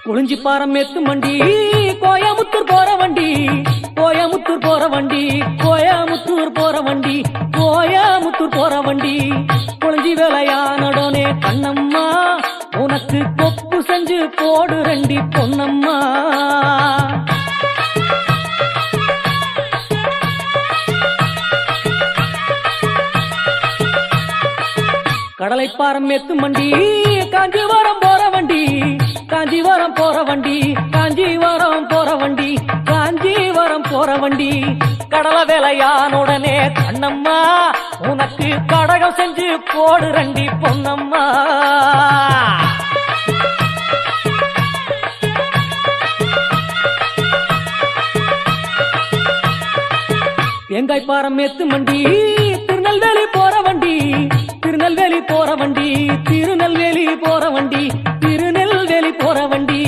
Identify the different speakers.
Speaker 1: குறிஞ்சிப்பாரம் maths மண்டி கோயமுத்தூர் போற வண்டி கோயமுத்தூர் போற வண்டி கோயமுத்தூர் போற வண்டி கோயமுத்தூர் போற வண்டி குளிஞ்சி வேலையானடனே கண்ணம்மா உனக்கு கொப்பு செஞ்சு போடு ரெண்டி பொன்னம்மா கடலைப்பாரம் மேத்து மண்டி காஞ்சிபுரம் போற வண்டி காஞ்சிபுரம் போற வண்டி காஞ்சிபுரம் போற வண்டி காஞ்சிபுரம் போற வண்டி கடலை வேலையானுடனே கண்ணம்மா உனக்கு கடகம் செஞ்சு போடு ரெண்டி பொன்னம்மா தேங்காய்ப்பாரம் மேத்து மண்டி திருநெல்வேலி போற வண்டி திருநெல்வேலி போற வண்டி திருநெல்வேலி போற வண்டி திருநெல்வேலி போற வண்டி